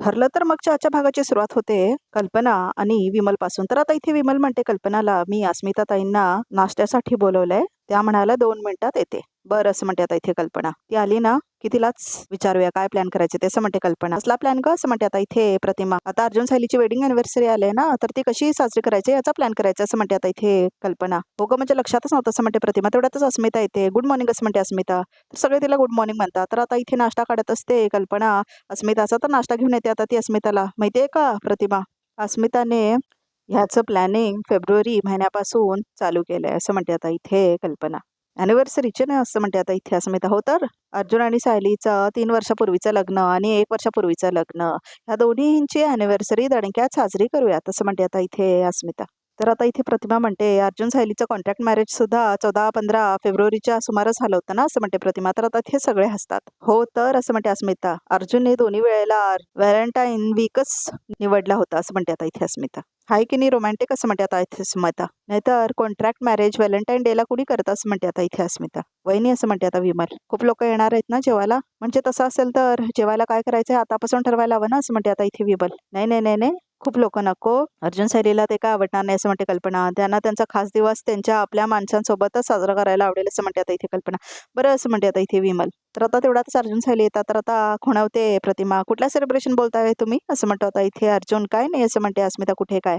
ठरलं तर मग आजच्या भागाची सुरुवात होते कल्पना आणि विमल पासून. तर आता इथे विमल म्हणते कल्पनाला, मी अस्मिता ताईंना नाश्त्यासाठी बोलवलंय, त्या म्हणाला 2 मिनिटात येते. बरं असं म्हणते आता इथे कल्पना. ती आली ना की तिलाच विचारूया काय प्लॅन करायचे ते, असं म्हणते कल्पना. असला प्लॅन का असं म्हणते आता इथे प्रतिमा. आता अर्जुन सायलीची वेडिंग अॅनिव्हर्सरी आले ना, तर ती कशी साजरी करायची याचा प्लॅन करायचा असं म्हणते आता इथे कल्पना. हो ग, म्हणजे लक्षातच नव्हतं असं म्हणते प्रतिमा. तेवढ्यातच अस्मिता येते. गुड मॉर्निंग असं म्हणते अस्मिता. तर सगळे तिला गुड मॉर्निंग म्हणतात. तर आता इथे नाश्ता काढत असते कल्पना. अस्मिताचा तर नाश्ता घेऊन येते आता ती अस्मिताला. माहितीये का प्रतिमा, अस्मिताने ह्याचं प्लॅनिंग फेब्रुवारी महिन्यापासून चालू केलंय असं म्हणते आता इथे कल्पना. अॅनिव्हर्सरीचे ना असं म्हणते आता इथे अस्मिता. हो तर अर्जुन आणि सायलीचं 3 वर्षापूर्वीचं लग्न आणि 1 वर्षापूर्वीचं लग्न, ह्या दोन्हींची अॅनिव्हर्सरी दणक्यात साजरी करूयात असं म्हणते आता इथे अस्मिता. तर आता इथे प्रतिमा म्हणते अर्जुन सायलीचं कॉन्ट्रॅक्ट मॅरेज सुद्धा 14-15 फेब्रुवारीच्या सुमारास झालं होतं ना असं म्हणते प्रतिमा. तर आता हे सगळे हसतात. हो तर असं म्हणते अस्मिता, अर्जुनने दोन्ही वेळेला व्हॅलेंटाईन वीकच निवडला होता असं म्हणते आता इथे अस्मिता. हाय की नाही रोमॅन्टिक असं म्हणते आता इथे अस्मिता. नाहीतर कॉन्ट्रॅक्ट मॅरेज व्हॅलेंटाईन डेला कुणी करत असं म्हणते आता इथे अस्मिता. वहिनी असं म्हणते आता विमल, खूप लोक येणार आहेत ना जेवायला, म्हणजे तसं असेल तर जेवायला काय करायचंय आतापासून ठरवायला हवं ना असं म्हणते आता इथे विमल. नाही नाही नाही नाही, खूप लोक नको. अर्जुन सायलीला ते काय आवडणार नाही असं म्हणते कल्पना. त्यांना त्यांचा खास दिवस त्यांच्या आपल्या माणसांसोबतच साजरा करायला आवडेल असं म्हणते आता इथे कल्पना. बरं असं म्हणते आता इथे विमल. तर आता तेवढाच अर्जुन सायली येतात. तर आता खुणावते प्रतिमा, कुठल्या सेलिब्रेशन बोलताय तुम्ही असं म्हणतो आता इथे अर्जुन. काय नाही असं म्हणते अस्मिता. कुठे काय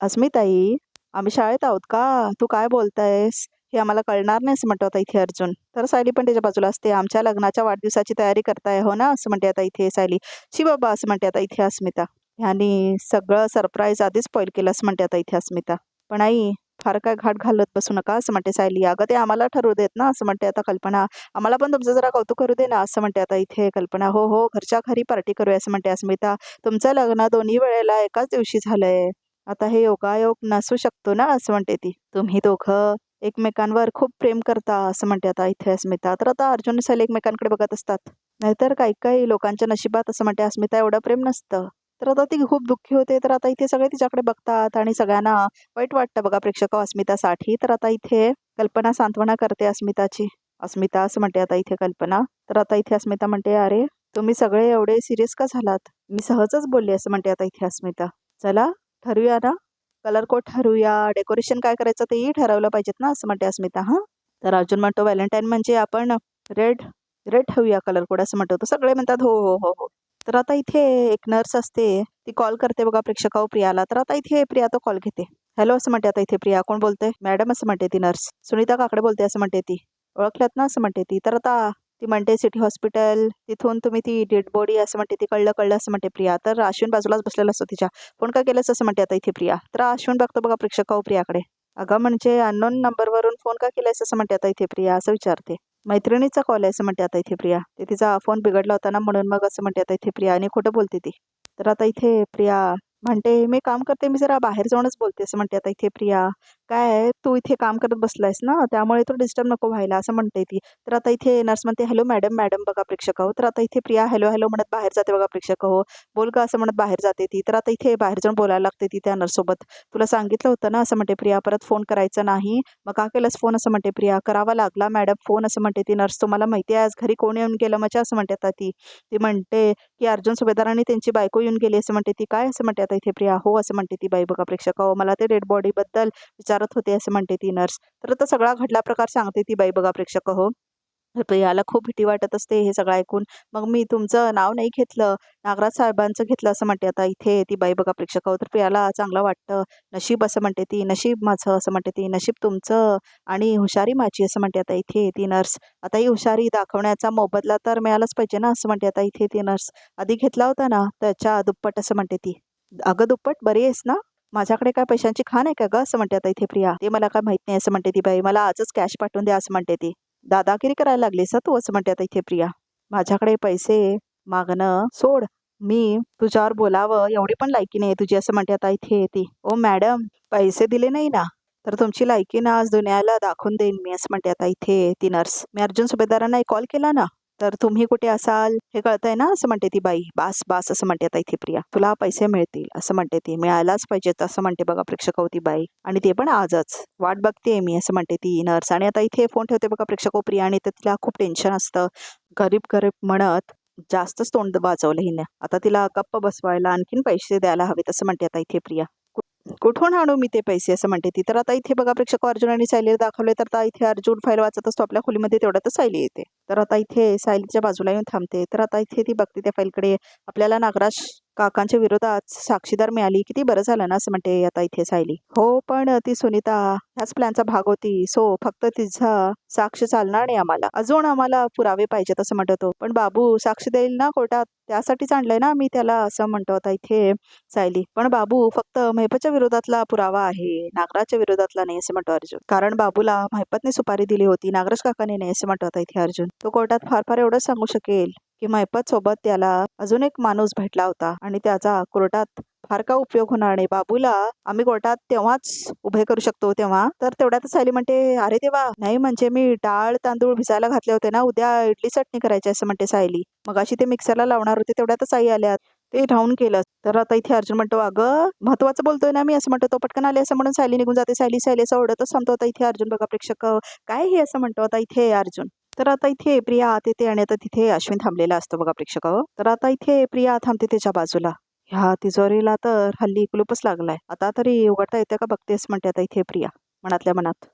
अस्मिताई, आम्ही शाळेत आहोत का, तू काय बोलतायस हे आम्हाला कळणार नाही असं म्हणतो आता इथे अर्जुन. तर सायली पण त्याच्या बाजूला असते. आमच्या लग्नाच्या वाढदिवसाची तयारी करताय हो ना असं म्हणते आता इथे सायली. शी बाबा असं म्हणते आता इथे अस्मिता. ह्यानी सगळं सरप्राईज आधीच स्पॉइल केलं असं म्हणते आता इथे अस्मिता. पण आई, फार काय घाट घालत बसू नका असं म्हणते सायली. अगं ते आम्हाला ठरवू देत ना असं म्हणते आता कल्पना. आम्हाला पण तुमचं जरा कौतुक करू दे ना असं म्हणते आता इथे कल्पना. हो हो, घरच्या घरी पार्टी करूया असं म्हणते अस्मिता. तुमचं लग्न दोन्ही वेळेला एकाच दिवशी झालंय, आता हे योगायोग नसू शकतो ना असं म्हणते ती. तुम्ही दोघं एकमेकांवर खूप प्रेम करता असं म्हणते आता इथे अस्मिता. तर आता अर्जुन सायली एकमेकांकडे बघत असतात. नाहीतर काही काही लोकांच्या नशिबात असं म्हणते अस्मिता एवढं प्रेम नसतं. तर आता ती खूप दुःखी होते. तर आता इथे सगळे तिच्याकडे बघतात आणि सगळ्यांना वाईट वाटतं बघा प्रेक्षक अस्मितासाठी. तर आता इथे कल्पना सांत्वना करते अस्मिताची. अस्मिता असं म्हणते आता इथे कल्पना. तर आता इथे अस्मिता म्हणते, अरे तुम्ही सगळे एवढे सिरियस का झालात, मी सहजच बोलली असं म्हणते आता इथे अस्मिता. चला ठरूया ना, कलर कोड ठरवूया, डेकोरेशन काय करायचं तेही ठरवलं पाहिजेत ना असं म्हणते अस्मिता. हां, तर अर्जुन म्हणतो व्हॅलेंटाईन म्हणजे आपण रेड रेड ठेवूया कलर कोड असं म्हणतो. तर सगळे म्हणतात हो हो हो हो. तर आता इथे एक नर्स असते, ती कॉल करते बघा प्रेक्षक प्रियाला. तर आता इथे प्रिया तो कॉल घेते. हॅलो असं म्हणते आता इथे प्रिया. कोण बोलते मॅडम असं म्हणते ती नर्स. सुनीता काकडे बोलते असं म्हणते ती. ओळखल्यात ना असं म्हणते ती. तर आता ती म्हणते सिटी हॉस्पिटल, तिथून तुम्ही ती डेड बॉडी असं म्हणते ती. कळलं कळलं असं म्हणते प्रिया. तर अश्विन बाजूलाच बसलेला असतो तिच्या. फोन का केलंस असं म्हणते आता इथे प्रिया. तर अश्विन बघतो बघा प्रेक्षक प्रियाकडे. अगं म्हणजे अननोन नंबरवरून फोन का केलायस असं म्हणते आता इथे प्रिया. असं विचारते. मैत्रिणीचा कॉल आहे असं म्हणते आता इथे प्रिया. ते तिचा फोन बिघडला होता ना म्हणून मग असं म्हणते आता इथे प्रिया. आणि खोटं बोलते ती. तर आता इथे प्रिया म्हणते मी काम करते, मी जरा बाहेर जाऊनच बोलते असं म्हणते आता इथे प्रिया. काय तू इथे काम करत बसलायस ना, त्यामुळे तो डिस्टर्ब नको व्हायला असं म्हणते ती. तर आता इथे नर्स म्हणते हॅलो मॅडम मॅडम बघा प्रेक्षक हो. तर आता इथे प्रिया हॅलो हॅलो म्हणत बाहेर जाते बघा प्रेक्षक हो. बोल का असं म्हणत बाहेर जाते ती. तर आता इथे बाहेर जाऊन बोलायला लागते ती त्या नर्ससोबत. तुला सांगितलं होतं ना असं म्हणते प्रिया, परत फोन करायचा नाही, मग का केलंस फोन असं म्हणते प्रिया. करावा लागला मॅडम फोन असं म्हणते ती नर्स. तुम्हाला माहिती आहे आज घरी कोण येऊन गेलं मजा असं म्हणते आता ती. ती म्हणते की अर्जुन सुभेदार आणि त्यांची बायको येऊन गेली असं म्हणते ती. काय असं म्हणते आता इथे प्रिया. हो असं म्हणते ती बाई बघा प्रेक्षक हो. मला ते डेड बॉडी बद्दल विचारत होते असं म्हणते ती नर्स. तर आता सगळा घडला प्रकार सांगते ती बाई बघा प्रेक्षक हो. प्रियाला खूप भीती वाटत असते हे सगळं ऐकून. मग मी तुमचं नाव नाही घेतलं, नागराज साहेबांचं घेतलं असं म्हणते आता इथे ती बाई बघा प्रेक्षक हो. तर प्रियाला चांगलं वाटतं. नशीब असं म्हणते ती. नशीब माझं असं म्हणते ती. नशीब तुमचं आणि हुशारी माझी असं म्हणते आता इथे ती नर्स. आता ही हुशारी दाखवण्याचा मोबदला तर मिळालाच पाहिजे ना असं म्हणते आता इथे ती नर्स. आधी घेतला होता ना त्याच्या दुप्पट असं म्हणते ती. अगं दुप्पट बरी आहेस ना, माझ्याकडे काय पैशांची खाण आहे का ग असं म्हणते आता इथे प्रिया. ते मला काय माहित नाही असं म्हणते ती बाई. मला आजच कॅश पाठवून द्या असं म्हणते ती. दादागिरी करायला लागलीस तू असं म्हणते आता इथे प्रिया. माझ्याकडे पैसे मागणं सोड, मी तुझ्यावर बोलावं एवढी पण लायकी नाही तुझी असं म्हणते आता इथे ती. ओ मॅडम, पैसे दिले नाही ना तर तुमची लायकी ना आज दुनियाला दाखवून देईन मी असं म्हणते आता इथे ती नर्स. मी अर्जुन सुभेदारांना कॉल केला ना, तर तुम्ही कुठे असाल हे कळतंय ना असं म्हणते ती बाई. बास बास असं म्हणते आता इथे प्रिया. तुला पैसे मिळतील असं म्हणते ती. मिळायलाच पाहिजेत असं म्हणते बघा प्रेक्षक होती बाई. आणि ते पण आजच. वाट बघते मी असं म्हणते ती नर्स. आणि आता इथे फोन ठेवते बघा प्रेक्षक प्रिया. आणि तिला खूप टेन्शन असतं. गरीब गरीब म्हणत जास्तच तोंड वाजवलं हिने. आता तिला गप्प बसवायला आणखीन पैसे द्यायला हवेत असं म्हणते आता इथे प्रिया. कुठून आणू मी ते पैसे असं म्हणते ती. तर आता इथे बघा प्रेक्षक, अर्जुन आणि सायलीला दाखवले. तर आता इथे अर्जुन फाईल वाचत असतो आपल्या खोलीमध्ये, तेवढ्यातच सायली येते. तर आता इथे सायलीच्या बाजूला येऊन थांबते. तर आता इथे ती बघते त्या फाईलकडे. आपल्याला नागराज काकांच्या विरोधात साक्षीदार मिळाली, किती बरं झालं ना असं म्हणते आता इथे सायली. हो, पण ती सुनीता ह्याच प्लॅनचा भाग होती, सो फक्त तिचा साक्ष चालणार नाही आम्हाला, अजून आम्हाला पुरावे पाहिजेत असं म्हणतो. पण बाबू साक्ष देईल ना कोर्टात, त्यासाठीच आणलंय ना मी त्याला असं म्हणतो आता इथे सायली. पण बाबू फक्त महिपतच्या विरोधातला पुरावा आहे, नागराजच्या विरोधातला नाही असं म्हणतो अर्जुन. कारण बाबूला महिपतने सुपारी दिली होती, नागराज काकाने नाही असं म्हणतो आता इथे अर्जुन. तो कोर्टात फार फार एवढंच सांगू शकेल की महिपत सोबत त्याला अजून एक माणूस भेटला होता आणि त्याचा कोर्टात फार का उपयोग होणार नाही. बाबूला आम्ही कोर्टात तेव्हाच उभे करू शकतो तेव्हा. तर तेवढ्यात सायली म्हणते, अरे देवा, नाही म्हणजे मी डाळ तांदूळ भिजायला घातले होते ना, उद्या इडली चटणी करायची असं म्हणते सायली. मग अशी ते मिक्सरला लावणार होते, तेवढ्यातच आई आल्या, ते राहून केलं. तर आता इथे अर्जुन म्हणतो, अगं महत्वाचं बोलतोय ना मी असं म्हणतो. तो पटकन आले असं म्हणून सायली निघून जाते. सायली सायली असं ओढतच थांबतो आता इथे अर्जुन. बघा प्रेक्षक, काय हे असं म्हणतो आता इथे अर्जुन. तर आता इथे प्रिया आत येते आणि आता तिथे अश्विन थांबलेला असतो बघा प्रेक्षक. तर आता इथे प्रिया थांबते त्याच्या बाजूला. ह्या तिजोरीला तर हल्ली कुलूपच लागलाय, आता तरी उघडता येते का बघतेस म्हणते आता इथे प्रिया मनातल्या मनात.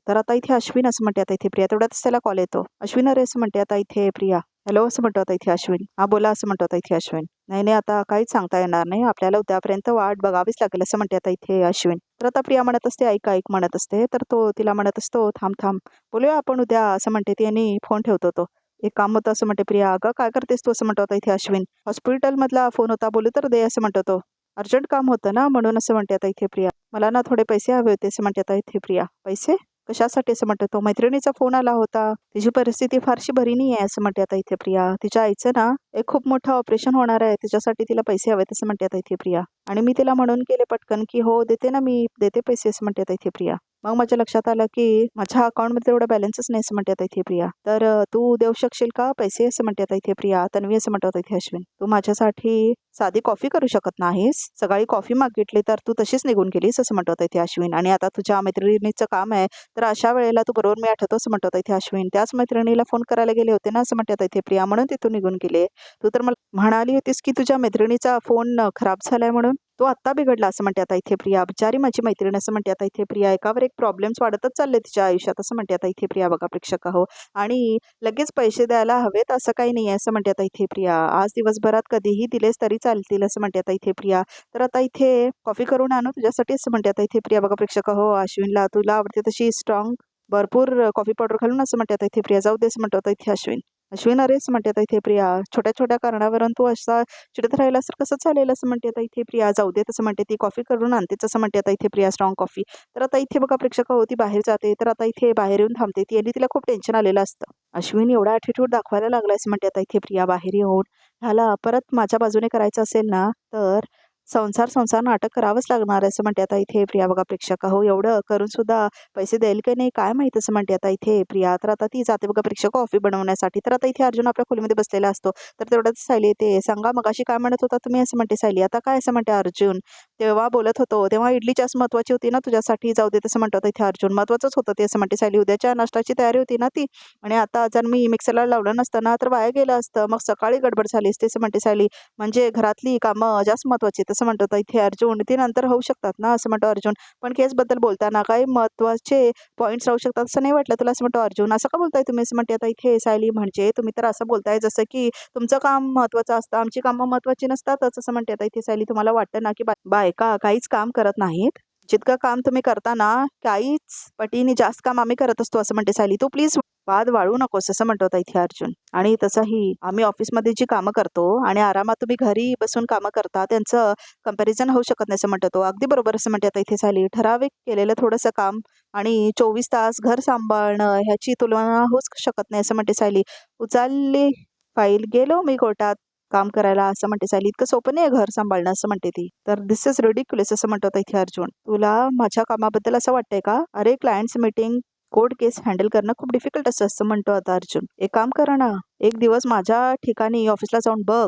तर आता इथे अश्विन असं म्हणते आता इथे प्रिया. तेवढ्यातच त्याला कॉल येतो. अश्विन अरे असं म्हणते आता इथे प्रिया. हॅलो असं म्हणतो आता इथे अश्विन. हा बोला असं म्हणतो आता इथे अश्विन. नाही नाही, आता काहीच सांगता येणार नाही, आपल्याला उद्यापर्यंत वाट बघावीच लागेल असं म्हणते आता इथे अश्विन. तर आता प्रिया म्हणत असते, ऐक ऐक म्हणत असते. तर तो तिला म्हणत असतो, थांब थांब बोलूया आपण उद्या असं म्हणते ती आणि फोन ठेवतो तो. एक काम होतं असं म्हणते प्रिया. अगं काय करतेस तू असं म्हणतो आता इथे अश्विन. हॉस्पिटल मधला फोन होता, बोलू तर दे असं म्हणतो तो. अर्जंट काम होतं ना म्हणून असं म्हणते आता इथे प्रिया. मला ना थोडे पैसे हवे होते असं म्हणते आता इथे प्रिया. पैसे कशासाठी असं म्हणतो तो. मैत्रिणीचा फोन आला होता, तिची परिस्थिती फारशी बरी नाही आहे असं म्हणते आता इथे प्रिया. तिच्या आईचं ना एक खूप मोठं ऑपरेशन होणार आहे, त्याच्यासाठी तिला पैसे हवेत असं म्हणते आता इथे प्रिया. आणि मी तिला म्हणून केले पटकन की हो देते ना, मी देते पैसे असं म्हणते आता इथे प्रिया. मग माझ्या लक्षात आलं की माझ्या अकाउंटमध्ये एवढा बॅलन्सच नाही असं म्हणते आता इथे प्रिया. तर तू देऊ शकशील का पैसे असं म्हणते आता इथे प्रिया. तन्वी असं म्हणतो आता इथे अश्विन. तू माझ्यासाठी साधी कॉफी करू शकत नाहीस, सकाळी कॉफी मागितली तर तू तशीच निघून गेलीस असं म्हणतो आता इथे अश्विन. आणि आता तुझ्या मैत्रिणीचं काम आहे, तर अशा वेळेला तू बरोबर मी आठवतो असं म्हणतो आता इथे अश्विन. त्याच मैत्रिणीला फोन करायला गेले होते ना असं म्हणते आता इथे प्रिया, म्हणून तिथून निघून गेले. तू तर मला म्हणाली होतीस की तुझ्या मैत्रिणीचा फोन खराब झालाय म्हणून, तो आत्ता बिघडला असं म्हणते आता इथे प्रिया. बिचारी माझी मैत्रीण असं म्हणते आता इथे प्रिया. एकावर एक प्रॉब्लेम्स वाढतच चालले तिच्या आयुष्यात असं म्हणते आता इथे प्रिया. बघा प्रेक्षक हो, आणि लगेच पैसे द्यायला हवेत असं काही नाही असं म्हणते आता इथे प्रिया. आज दिवसभरात कधीही दिलेस तरी चालतील असं म्हणते आता इथे प्रिया. तर आता इथे कॉफी करून आणू तुझ्यासाठी असं म्हणते आता इथे प्रिया. बघा प्रेक्षक हो, अश्विनला तुला आवडते तशी स्ट्रॉंग भरपूर कॉफी पावडर घालून असं म्हणते आता इथे प्रिया. जाऊ देस म्हणतो आता इथे अश्विन. अश्विन अरेच म्हणते आता इथे प्रिया, छोट्या छोट्या कारणावरून तू असा चिडत राहिला तर कसं चालेल असं म्हणते आता इथे प्रिया. जाऊ दे तसं म्हणते ती, कॉफी करून आणतेच असं म्हणते आता इथे प्रिया, स्ट्रॉंग कॉफी. तर आता इथे बघा प्रेक्षक होती बाहेर जाते. तर आता इथे बाहेर येऊन थांबते ती आणि तिला खूप टेन्शन आलेलं असतं. अश्विन एवढा ॲटिट्यूड दाखवायला लागला असं म्हणते आता इथे प्रिया बाहेर येऊन. ह्याला परत माझ्या बाजूने करायचं असेल ना तर संसार संसार नाटक करावंच लागणार आहे असं म्हणते आता इथे प्रिया. बघा प्रेक्षक हो, एवढं करून सुद्धा पैसे देईल की नाही काय माहित असं म्हणते आता इथे प्रिया. तर आता ती जाते बघा प्रेक्षक कॉफी बनवण्यासाठी. तर आता इथे अर्जुन आपल्या खोलीमध्ये बसलेला असतो. तर तेवढ्याच सायली येते. सांगा मग अशी काय म्हणत होता तुम्ही असं म्हणते सायली. आता काय असं म्हणते अर्जुन. तेव्हा बोलत होतो तेव्हा इडली जास्त महत्वाची होती ना तुझ्यासाठी, जाऊ दे तसं म्हणतो इथे अर्जुन. महत्वाचंच होतं ते असं म्हणते सायली, उद्याच्या नाश्त्याची तयारी होती ना ती, आणि आता जर मी मिक्सरला लावलं नसतं ना तर वाया गेलं असतं, मग सकाळी गडबड झाली असते असं म्हणते सायली. म्हणजे घरातली कामं जास्त महत्वाची तसं म्हणतो इथे अर्जुन. ती नंतर होऊ शकतात ना असं म्हणतो अर्जुन. पण केसबद्दल बोलताना काही महत्वाचे पॉईंट्स राहू शकतात असं नाही वाटलं तुला असं म्हणतो अर्जुन. असं का बोलताय तुम्ही असं म्हणते आता इथे सायली. म्हणजे तुम्ही तर असं बोलताय जसं की तुमचं काम महत्वाचं असतं, आमची कामं महत्वाची नसतातच असं म्हणते आता इथे सायली. तुम्हाला वाटतं ना की बायका काहीच काम करत नाहीत, जितकं काम तुम्ही करता ना काहीच पटीने जास्त काम आम्ही करत असतो असं म्हणते सायली. तू प्लीज वाद वाढू नकोस असं म्हणतो आता इथे अर्जुन. आणि तसंही आम्ही ऑफिसमध्ये जी कामं करतो आणि आरामात तुम्ही घरी बसून कामं करता त्यांचं कंपॅरिझन होऊ शकत नाही असं म्हणतो तो. अगदी बरोबर असं म्हणते आता इथे सायली. ठराविक केलेलं थोडंसं काम आणि 24 तास घर सांभाळणं ह्याची तुलना होऊच शकत नाही असं म्हणते सायली. उचलली फाईल गेलो मी कोर्टात काम करायला असं म्हणते सायली. इतकं सोपं नाही घर सांभाळणं असं म्हणते ती. तर दिस इज रिडिक्युलस असं म्हणतो आता इथे अर्जुन. तुला माझ्या कामाबद्दल असं वाटतंय का. अरे क्लायंट्स मीटिंग कोर्ट केस हँडल करणं खूप डिफिकल्ट असं म्हणतो आता अर्जुन. एक काम करा ना, एक दिवस माझ्या ठिकाणी ऑफिसला जाऊन बघ,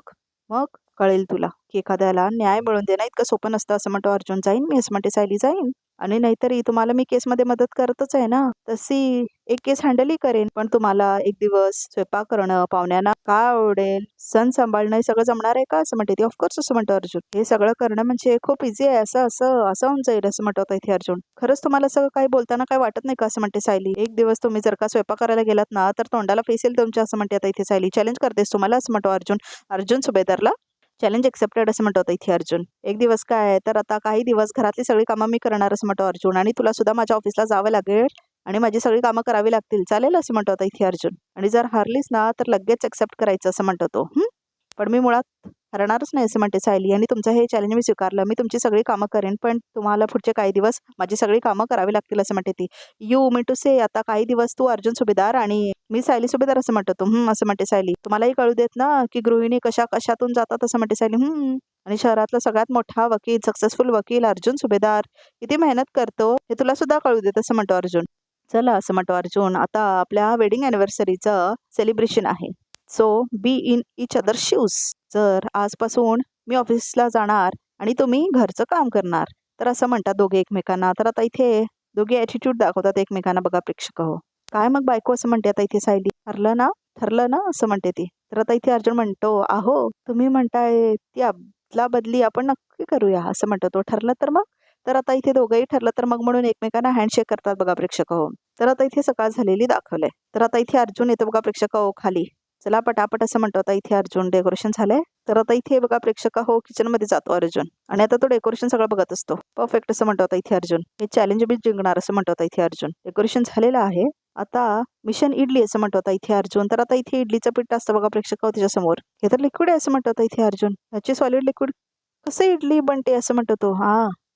मग कळेल तुला की एखाद्याला न्याय मिळवून देणं इतकं सोपं नसतं असं म्हणतो अर्जुन. जाईन मी असं म्हणते सायली. जाईन आणि नाहीतरी तुम्हाला मी केसमध्ये मदत करतच आहे ना, तशी एक केस हँडलही करेन. पण तुम्हाला एक दिवस स्वयंपाक करणं, पाहुण्यांना काय आवडेल, सण सांभाळणं हे सगळं जमणार आहे का? असं म्हणते ती. ऑफकोर्स असं म्हणतो अर्जुन. हे सगळं करणं म्हणजे खूप इझी आहे. असं असं असं होऊन जाईल असं म्हणत होता इथे अर्जुन. खरंच तुम्हाला सगळं काही बोलताना काय वाटत नाही का? असं म्हणते सायली. एक दिवस तुम्ही जर का स्वयंपाक करायला गेलात ना तर तोंडाला फेस येईल तुमच्या असं म्हणते आता इथे सायली. चॅलेंज करतेस तुम्हाला असं म्हणतो अर्जुन. अर्जुन सुभेदारला चॅलेंज एक्सेप्टेड असं म्हणतो इथे अर्जुन. एक दिवस काय तर आता काही दिवस घरातली सगळी कामं मी करणार असं म्हणतो अर्जुन. आणि तुला सुद्धा माझ्या ऑफिसला जावं लागेल आणि माझी सगळी कामं करावी लागतील. चालेल असं म्हणतो आता इथे अर्जुन. आणि जर हारलीस ना तर लगेच एक्सेप्ट करायचं असं म्हणतो तो. पण मी मुळात हरणारच नाही असं म्हणते सायली. आणि तुमचं हे चॅलेंज मी स्वीकारलं. मी तुमची सगळी कामं करेन पण तुम्हाला पुढचे काही दिवस माझी सगळी कामं करावी लागतील असं म्हणते ती. यू मीन टू से आता काही दिवस तू अर्जुन सुभेदार आणि मी सायली सुभेदार असं म्हणतो तो. असं म्हणते सायली. तुम्हालाही कळू देत ना की गृहिणी कशा कशातून जातात असं म्हणते सायली. आणि शहरातला सगळ्यात मोठा वकील, सक्सेसफुल वकील अर्जुन सुभेदार किती मेहनत करतो हे तुला सुद्धा कळू देत असं म्हणतो अर्जुन. चला असं म्हणतो अर्जुन. आता आपल्या वेडिंग अॅनिव्हर्सरीचं सेलिब्रेशन आहे. So be in each other shoes. जर आजपासून मी ऑफिसला जाणार आणि तुम्ही घरचं काम करणार तर असं म्हणतात दोघे एकमेकांना. तर आता इथे दोघे ॲटिट्यूड दाखवतात एकमेकांना बघा प्रेक्षक हो. काय मग बायको असं म्हणते आता इथे सायली. ठरलं ना असं म्हणते ती. तर आता इथे अर्जुन म्हणतो अहो तुम्ही म्हणताय ती अदला बदली आपण नक्की करूया असं म्हणतो तो. ठरलं तर मग. तर आता इथे दोघंही ठरलं तर मग म्हणून एकमेकांना हँडशेक करतात बघा प्रेक्षक हो. तर आता इथे सकाळ झालेली दाखवलंय. तर आता इथे अर्जुन येतो बघा प्रेक्षक हो खाली. चला पटापट असं म्हणतो आता इथे अर्जुन. डेकोरेशन झालंय. तर आता इथे बघा प्रेक्षक हो किचनमध्ये जातो अर्जुन. आणि आता तो डेकोरेशन सगळं बघत असतो. परफेक्ट असं म्हणतो आता इथे अर्जुन. हे चॅलेंज मी जिंकणार असं म्हणतो आता इथे अर्जुन. डेकोरेशन झालेलं आहे. आता मिशन इडली असं म्हणतो आता इथे अर्जुन. तर आता इथे इडलीचं पीठ असतं बघा प्रेक्षक हो त्याच्यासमोर. हे तर लिक्विड आहे असं म्हणतो आता इथे अर्जुन. ह्याची सॉलिड लिक्विड कसं इडली बनते असं म्हणतो तो.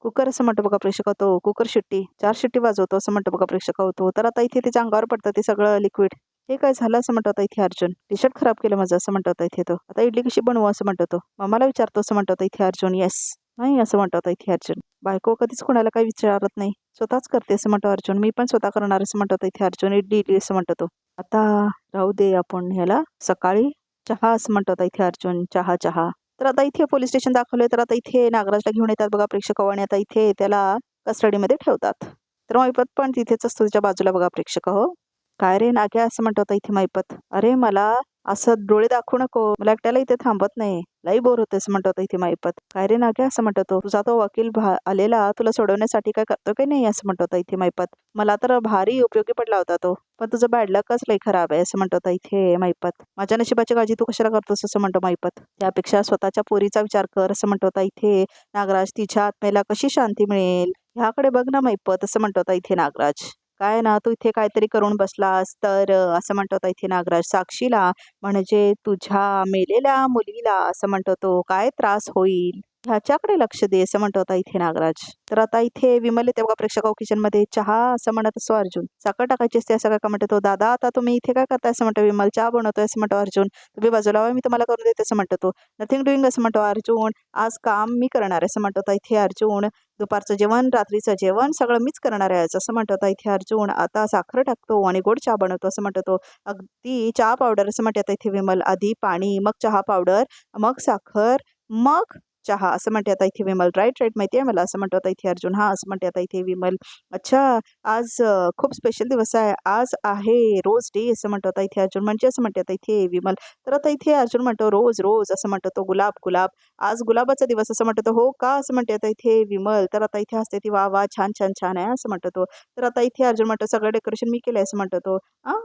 कुकर असं म्हणतो बघा प्रेक्षक तो. कुकर शिट्टी 4 शिट्टी वाजवतो असं म्हणतो बघा प्रेक्षक तो. तर आता इथे त्याच्या अंगावर पडतं ते सगळं लिक्विड. हे काय झालं असं म्हणतो आता इथे अर्जुन. टी शर्ट खराब केलं माझं असं म्हणतो आता इथे तो. आता इडली कशी बनवू असं म्हणतो तो. मम्माला विचारतो असं म्हणतो आता इथे अर्जुन. येस नाही असं म्हणतो आता इथे अर्जुन. बायको कधीच कोणाला काही विचारत नाही, स्वतःच करते असं म्हणतो अर्जुन. मी पण स्वतः करणार असं म्हणतो आता इथे अर्जुन. इडली इडली असं म्हणतो तो. आता राहू दे आपण ह्याला सकाळी चहा असं म्हणतो आता इथे अर्जुन. चहा चहा. तर आता इथे पोलीस स्टेशन दाखवलंय. तर आता इथे नागराजला घेऊन येतात बघा प्रेक्षक आणि आता इथे त्याला कस्टडीमध्ये ठेवतात. तर मैपत पण तिथेच असतो त्याच्या बाजूला बघा प्रेक्षक हो. काय रे नाग्या असं म्हणतो आता इथे मैपत. अरे मला असं डोळे दाखवू नको, मला एकट्याला इथे थांबत नाही, लई बोर होते असं म्हणतो आता इथे मैपत. काय रे नाग्या असं म्हणतो तो. तुझा तो वकील आलेला तुला सोडवण्यासाठी काय करतो काही नाही असं म्हणतो आता इथे मैपत. मला तर भारी उपयोगी पडला होता तो, पण तुझं बॅड लकच लई खराब आहे असं म्हणतो आता इथे मैपत. माझ्या नशिबाची काळजी तू कशाला करतोस असं म्हणतो मैपत. त्यापेक्षा स्वतःच्या पोरीचा विचार कर असं म्हणतो आता इथे नागराज. तिच्या आत्मेला कशी शांती मिळेल ह्याकडे बघ ना मैपत असं म्हणतो आता इथे नागराज. काय ना तू इथे काहीतरी करून बसलास तर असं म्हणतो आता इथे नागराज. साक्षीला म्हणजे तुझ्या मेलेल्या मुलीला असं म्हणतो तो काय त्रास होईल ह्याच्याकडे लक्ष दे असं म्हणतो आता इथे नागराज. तर आता इथे विमल येते बघा प्रेक्षक किचन मध्ये. चहा असं म्हणत असतो अर्जुन. साखर टाकायची असते असं काय म्हणतो तो. दादा आता तुम्ही इथे काय करताय असं म्हणतो विमल. चहा बनवतोय असं म्हणतो अर्जुन. तुम्ही बाजूला व्हा, मी तुम्हाला करून देते असं म्हणतो तो. नथिंग डुईंग असं म्हणतो अर्जुन. आज काम मी करणार असं म्हणतो आता इथे अर्जुन. दुपारचं जेवण रात्रीचं जेवण सगळं मीच करणार आहे असं म्हणतो आता इथे अर्जुन. आता साखर टाकतो आणि गोड चहा बनवतो असं म्हणतो तो. अगदी चहा पावडर असं म्हणते आता इथे विमल. आधी पाणी मग चहा पावडर मग साखर मग चहा असं म्हणते आता इथे विमल. राईट राईट माहिती आहे मला असं म्हणतो आता इथे अर्जुन. असं म्हणते आता इथे विमल. अच्छा आज खूप स्पेशल दिवस आहे, आज आहे रोज डे असं म्हणतो आता इथे अर्जुन. म्हणजे असं म्हणते आता इथे विमल. तर आता इथे अर्जुन म्हणतो रोज रोज असं म्हणतो तो. गुलाब गुलाब आज गुलाबाचा दिवस असं म्हणतो तो. हो का असं म्हणते आता इथे विमल. तर आता इथे असते ती वा वा छान छान छान आहे असं म्हणतो तो. तर आता इथे अर्जुन म्हणतो सगळं डेकोरेशन मी केलंय असं म्हणतो तो.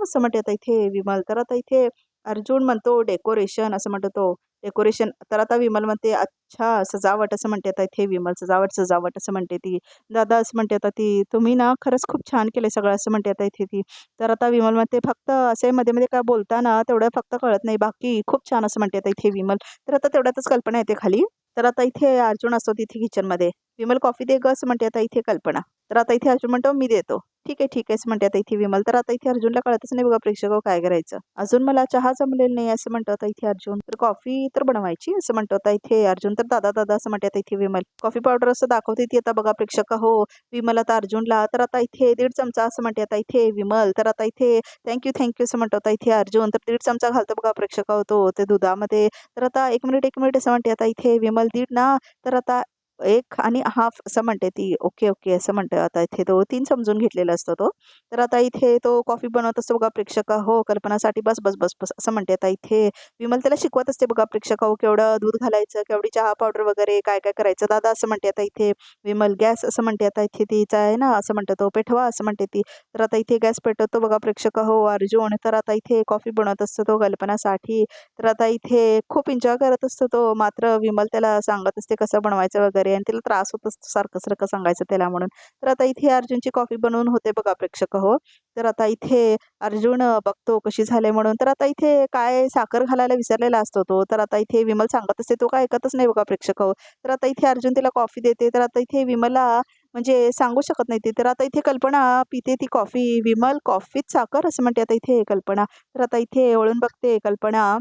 असं म्हणते आता इथे विमल. तर आता इथे अर्जुन म्हणतो डेकोरेशन असं म्हणतो तो. डेकोरेशन. तर आता विमल म्हणते अच्छा सजावट असं म्हणते आता इथे विमल. सजावट सजावट असं म्हणते ती. दादा असं म्हणते आता ती. तुम्ही ना खरंच खूप छान केले सगळं असं म्हणते आता इथे ती. तर आता विमल म्हणते फक्त असे मध्ये मध्ये काय बोलताना तेवढं फक्त कळत नाही, बाकी खूप छान असं म्हणते आता इथे विमल. तर आता तेवढ्यातच कल्पना येते खाली. तर आता इथे अर्जुन असतो तिथे किचनमध्ये. विमल कॉफी दे ग असं म्हणते आता इथे कल्पना. तर आता इथे अर्जुन म्हणतो मी देतो. ठीक आहे असं म्हणते आता इथे विमल. तर आता इथे अर्जुनला कळतच नाही बघा प्रेक्षक काय करायचं. अजून मला चहा जमलेला नाही असं म्हणतो आता इथे अर्जुन. तर कॉफी तर बनवायची असं म्हणतो आता इथे अर्जुन. तर दादा दादा असं म्हणते आता इथे विमल. कॉफी पावडर असं दाखवते ती आता बघा प्रेक्षक हो. विमल आता अर्जुनला. तर आता इथे 1.5 चमचा असं म्हणते आता इथे विमल. तर आता इथे थँक्यू असं म्हणतो आता इथे अर्जुन. तर 1.5 चमचा घालतो बघा प्रेक्षक होतो ते दुधामध्ये. तर आता 1 मिनिट असं म्हणते आता इथे विमल. 1.5 ना. तर आता 1 आणि हाफ असं म्हणते ती. ओके, ओके असं म्हणते. आता इथे तो 3 समजून घेतलेला असतो तो. तर आता इथे तो कॉफी बनवत असतो बघा प्रेक्षक हो, कल्पनासाठी बस, बस, बस, बस असं म्हणते. आता इथे विमल त्याला शिकवत असते बघा प्रेक्षक हो, केवढं दूध घालायचं, केवढी चहा पावडर वगैरे काय-काय करायचं. दादा असं म्हणते आता इथे विमल. गॅस असं म्हणते आता इथे तिचा आहे ना, असं म्हणते तो. पेटवा असं म्हणते ती. तर आता इथे गॅस पेटवतो बघा प्रेक्षक हो अर्जुन. तर आता इथे कॉफी बनवत असतो तो कल्पनासाठी. तर आता इथे खूप एन्जॉय करत असतो तो. मात्र विमल त्याला सांगत असते कसं बनवायचं वगैरे आणि तिला त्रास होत असतो सारखं-सारखं सांगायचं त्याला म्हणून. तर आता इथे अर्जुनची कॉफी बनवून होते बघा प्रेक्षक हो. तर आता इथे अर्जुन बघतो कशी झाले म्हणून. तर आता इथे काय साखर घालायला विसरलेला असतो तो. तर आता इथे विमल सांगत असते, तो काय ऐकतच नाही बघा प्रेक्षक हो. तर आता इथे अर्जुन तिला कॉफी देते. तर आता इथे विमलला म्हणजे सांगू शकत नाही ती. तर आता इथे कल्पना पिते ती कॉफी. विमल कॉफीत साखर असं म्हणते आता इथे कल्पना. तर आता इथे वळून बघते कल्पना.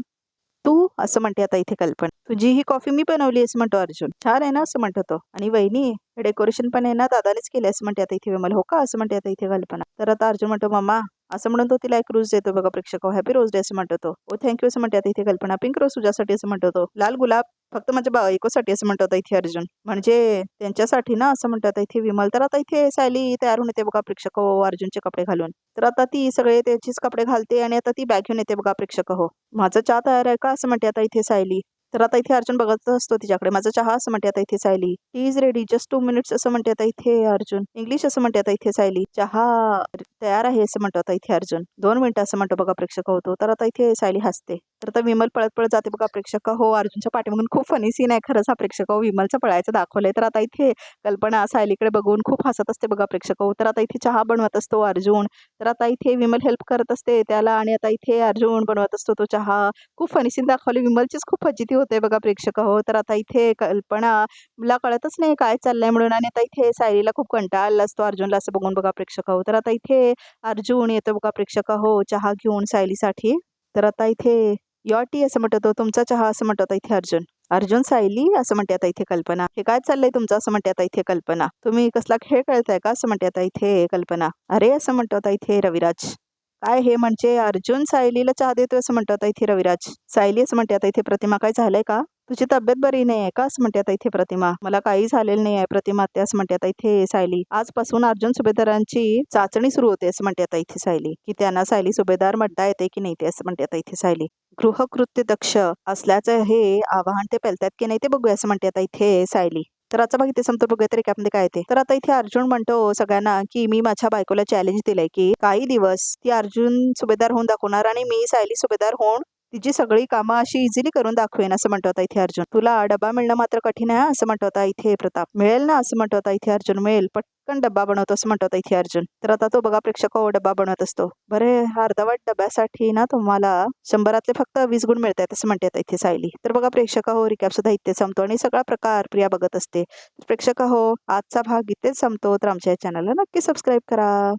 तू असं म्हणते आता इथे कल्पना. तुझी ही कॉफी मी बनवली असं म्हणतो अर्जुन. छान आहे ना असं म्हणतो तो. आणि वहिनी डेकोरेशन पण आहे ना दादानेच केले असं म्हणते आता इथे विमल. हो का असं म्हणते आता इथे कल्पना. तर आता अर्जुन म्हणतो मम्मा असं म्हणून तो तिला एक रोज देतो बघा प्रेक्षक. हॅपी रोज डे असं म्हणतो तो. ओ थँक्यू असं म्हणते आता इथे कल्पना. पिंक रोज तुझ्यासाठी असं म्हणतो तो. लाल गुलाब फक्त माझ्या बायकोसाठी असं म्हणतो आता इथे अर्जुन. म्हणजे त्यांच्यासाठी ना असं म्हणतो आता इथे विमल. तर आता इथे सायली तयार होऊन येते बघा प्रेक्षक हो अर्जुनचे कपडे घालून. तर आता ती सगळे त्याचीच कपडे घालते आणि आता ती बॅग घेऊन येते बघा प्रेक्षक हो. माझा चहा तयार आहे का असं म्हणते आता इथे सायली. तर आता इथे अर्जुन बघत असतो तिच्याकडे. माझा चहा असं म्हणते आता इथे Sayali. T is ready just 2 minutes असं म्हणते आता इथे अर्जुन. इंग्लिश असं म्हणते आता इथे सायली. चहा तयार आहे असं म्हणतो आता इथे अर्जुन. 2 मिनिटं असं म्हणतो बघा प्रेक्षक होतो. तर आता इथे सायली हसते. तर आता विमल पळत पळत जाते बघा प्रेक्षक हो अर्जुनच्या पाठीमागून. खूप फनी सीन आहे खरंच हा प्रेक्षक हो. विमलचं पळायचं दाखवलंय. तर आता इथे कल्पना सायलीकडे बघून खूप हसत असते बघा प्रेक्षक हो. तर आता इथे चहा बनवत असतो अर्जुन. तर आता इथे विमल हेल्प करत असते त्याला आणि आता इथे अर्जुन बनवत असतो तो चहा. खूप फनी सीन दाखवली. विमलचीच खूप फजिती होते बघा प्रेक्षक हो. तर आता इथे कल्पनाला कळतच नाही काय चाललंय म्हणून आणि आता इथे सायलीला खूप कंटाळा आलेला असतो अर्जुनला असं बघून बघा प्रेक्षक हो. तर आता इथे अर्जुन येतो बघा प्रेक्षक हो चहा घेऊन सायलीसाठी. तर आता इथे युअर टी असं म्हणतो तो. तुमचा चहा असं म्हणतो आता इथे अर्जुन. अर्जुन सायली असं म्हणते आता इथे कल्पना. हे काय चाललंय तुमचं असं म्हणते आता इथे कल्पना. तुम्ही कसला खेळ खेळताय का असं म्हणते आता इथे कल्पना. अरे असं म्हणतो आता इथे रविराज. काय हे म्हणजे अर्जुन सायलीला चहा देतोय असं म्हणतो आता इथे रविराज. सायली असं म्हणते आता इथे प्रतिमा. काय झालंय का? तुझी तब्येत बरी नाही आहे का असं म्हणते आता इथे प्रतिमा. मला काही झालेलं नाही आहे प्रतिमा आत्या असं म्हणते आता इथे सायली. आजपासून अर्जुन सुभेदारांची चाचणी सुरू होते असं म्हणते आता इथे सायली. की त्यांना सायली सुभेदार म्हणता येते की नाही ते असं म्हणते आता इथे सायली. गृहकृत्य दक्ष असल्याचं हे आव्हान ते पेलतात की नाही ते बघूया असं म्हणते आता इथे सायली. तर आता बघ इथे समजा बघूया तरी त्यामध्ये काय ते. तर आता इथे अर्जुन म्हणतो सगळ्यांना की मी माझ्या बायकोला चॅलेंज दिलंय की काही दिवस ती अर्जुन सुभेदार होऊन दाखवणार आणि मी सायली सुभेदार होऊन तिची सगळी कामं अशी इझिली करून दाखवेन असं म्हणतो आता इथे अर्जुन. तुला डबा मिळणं मात्र कठीण आहे असं म्हणतो आता इथे प्रताप. मिळेल ना असं म्हणतो आता इथे अर्जुन. मिळेल पटकन डब्बा बनवतो असं म्हणतो आता इथे अर्जुन. तर आता तो बघा प्रेक्षक हो डब्बा बनवत असतो. बरे अर्धवट डब्यासाठी ना तुम्हाला 100 फक्त 20 गुण मिळतात असं म्हणते आता इथे सायली. तर बघा प्रेक्षक हो रिकॅप सुद्धा इथे संपतो आणि सगळा प्रकार प्रिया बघत असते. प्रेक्षक हो आजचा भाग इथेच संपतो. तर आमच्या चॅनलला नक्की सबस्क्राईब करा.